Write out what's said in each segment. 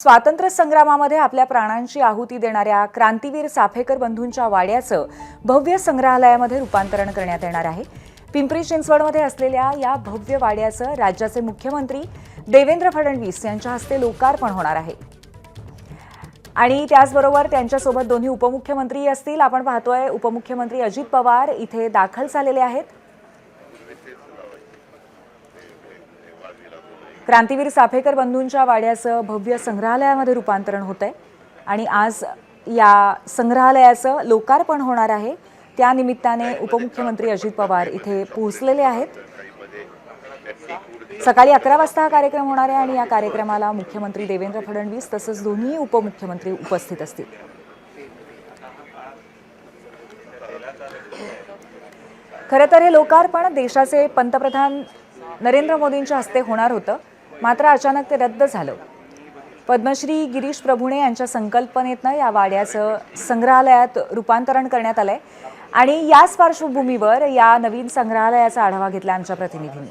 स्वातंत्र्य संग्रामामध्ये आपल्या प्राणांची आहुती देणाऱ्या क्रांतीवीर चाफेकर बंधूंच्या वाड्याचं भव्य संग्रहालयामध्ये रूपांतरण करण्यात येणार आहे। पिंपरी चिंचवडमध्ये असलेल्या या भव्य वाड्याचं राज्याचे मुख्यमंत्री देवेंद्र फडणवीस यांच्या हस्ते लोकार्पण होणार आहे आणि त्याचबरोबर त्यांच्यासोबत दोन्ही उपमुख्यमंत्री असतील। आपण पाहतोय उपमुख्यमंत्री अजित पवार इथे दाखल झालेले आहेत। क्रांतीवीर चाफेकर बंधूंच्या वाड्याचं भव्य संग्रहालयामध्ये रूपांतरण होतंय आणि आज या संग्रहालयाचं लोकार्पण होणार आहे। त्या निमित्ताने उपमुख्यमंत्री अजित पवार इथे पोहोचलेले आहेत। सकाळी 11 वाजता हा कार्यक्रम होणार आहे आणि या कार्यक्रमाला मुख्यमंत्री देवेंद्र फडणवीस तसंच दोन्ही उपमुख्यमंत्री उपस्थित असतील। खरं तर हे लोकार्पण देशाचे पंतप्रधान नरेंद्र मोदींच्या हस्ते होणार होतं, मात्र अचानक ते रद्द झालं। पद्मश्री गिरीश प्रभुणे यांच्या संकल्पनेतनं या वाड्याचं संग्रहालयात रूपांतरण करण्यात आलंय आणि याच पार्श्वभूमीवर या नवीन संग्रहालयाचा आढावा घेतला आमच्या प्रतिनिधींनी।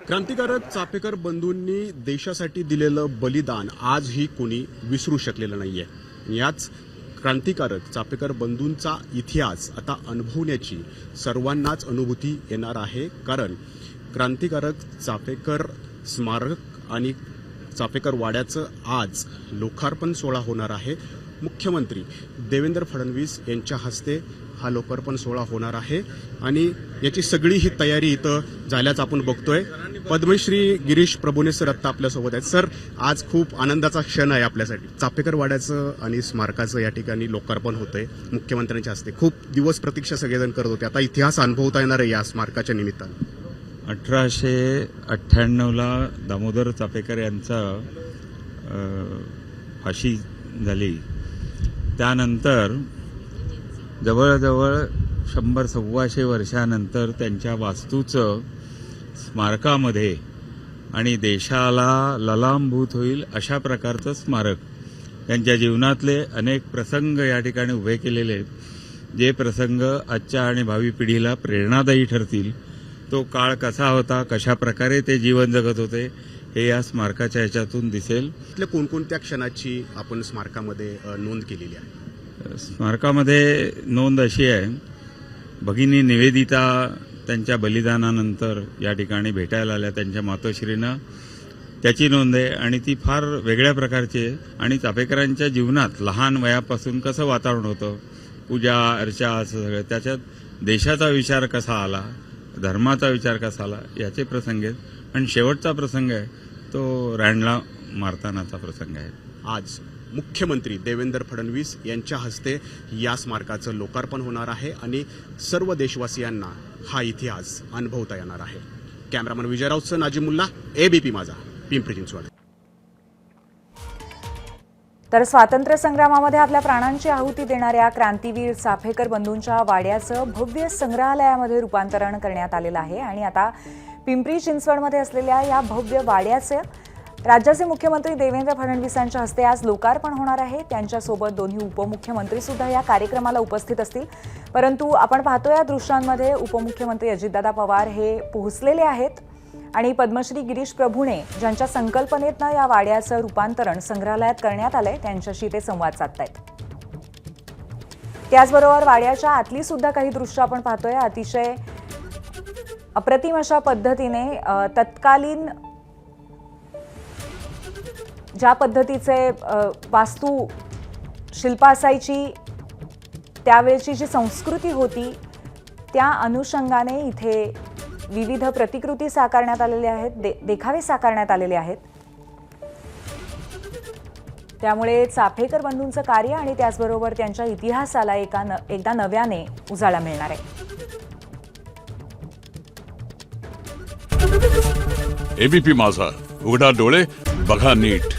क्रांतिकारक चाफेकर बंधूंनी देशासाठी दिलेलं बलिदान आजही कोणी विसरू शकलेलं नाहीये। याच क्रांतिकारक चाफेकर बंधूंचा इतिहास आता अनुभवण्याची सर्वांनाच अनुभूती येणार आहे, कारण क्रांतिकारक चाफेकर स्मारक आणि चाफेकर वाड्याचं आज लोकार्पण सोहळा होणार आहे। मुख्यमंत्री देवेंद्र फडणवीस यांच्या हस्ते हा लोकार्पण सोहळा होणार आहे आणि याची सगळी ही तयारी इथं झाल्याचं आपण बघतोय। पद्मश्री गिरीश प्रभुणे सर आता आपल्यासोबत आहेत। सर, आज खूप आनंदाचा क्षण आहे आपल्यासाठी। चाफेकर वाड्याचं आणि स्मारकाचं या ठिकाणी लोकार्पण होतंय मुख्यमंत्र्यांच्या हस्ते। खूप दिवस प्रतीक्षा सगळेजण करत होते, आता इतिहास अनुभवता येणार आहे या स्मारकाच्या निमित्तानं। 1898ला दामोदर चाफेकर यांचा फाशी झाली, त्यानंतर जवळजवळ 100-125 वर्षानंतर त्यांच्या वास्तूचं स्मारकामध्ये आणि देशाला ललांभूत होईल अशा प्रकारचं स्मारक त्यांच्या जीवनातले अनेक प्रसंग या ठिकाणी उभे केलेले आहेत, जे प्रसंग आजच्या आणि भावी पिढीला प्रेरणादायी ठरतील। तो काळ कसा होता, कशा प्रकारे ते जीवन जगत होते, हे या स्मारकाच्या ह्याच्यातून दिसेल। इथल्या कोणकोणत्या क्षणाची आपण स्मारकामध्ये नोंद केलेली आहे? स्मारकामध्ये नोंद अशी आहे, भगिनी निवेदिता त्यांच्या बलिदानानंतर या ठिकाणी भेटायला आल्या, त्यांच्या मातोश्रीनं, त्याची नोंद आहे आणि ती फार वेगळ्या प्रकारची आहे। आणि चाफेकरांच्या जीवनात लहान वयापासून कसं वातावरण होतं, पूजा अर्चा असं सगळं, त्याच्यात देशाचा विचार कसा आला, धर्माचा विचार कसा आला, याचे प्रसंग आहेत। आणि शेवटचा प्रसंग आहे तो रँडला मारतानाचा प्रसंग आहे। आज मुख्यमंत्री देवेंद्र फडणवीस यांच्या हस्ते या स्मारकाचं लोकार्पण होणार आहे आणि सर्व देशवासियांना हा इतिहास अनुभवता येणार आहे। कॅमेरामन विजय राऊतसह नाजिमुल्ला, ABP माझा, पिंपरी चिंचवड। तर स्वातंत्र्य संग्रामामध्ये आपल्या प्राणांची आहुती देणाऱ्या क्रांतीवीर चाफेकर बंधूंच्या वाड्याचं भव्य संग्रहालयामध्ये रूपांतरण करण्यात आलेलं आहे आणि आता पिंपरी चिंचवडमध्ये असलेल्या या भव्य वाड्याचं राज्याचे मुख्यमंत्री देवेंद्र फडणवीसांच्या हस्ते आज लोकार्पण होणार आहे। त्यांच्यासोबत दोन्ही उपमुख्यमंत्री सुद्धा या कार्यक्रमाला उपस्थित असतील, परंतु आपण पाहतो या दृश्यांमध्ये उपमुख्यमंत्री अजितदादा पवार हे पोहोचलेले आहेत आणि पद्मश्री गिरीश प्रभुणे ज्यांच्या संकल्पनेतनं या वाड्याचं रूपांतरण संग्रहालयात करण्यात आलंय त्यांच्याशी ते संवाद साधतायत। त्याचबरोबर वाड्याच्या आतली सुद्धा काही दृश्य आपण पाहतोय। अतिशय अप्रतिम अशा पद्धतीने तत्कालीन ज्या पद्धतीचे वास्तू शिल्प असायची, त्यावेळची जी संस्कृती होती, त्या अनुषंगाने इथे विविध प्रतिकृती साकारण्यात आलेल्या आहेत, देखावे साकारण्यात आलेले आहेत। त्यामुळे चाफेकर बंधूंचं कार्य आणि त्याचबरोबर त्यांच्या इतिहासाला एकदा नव्याने उजाळा मिळणार आहे। ABP माझा, उघडा डोळे बघा नीट।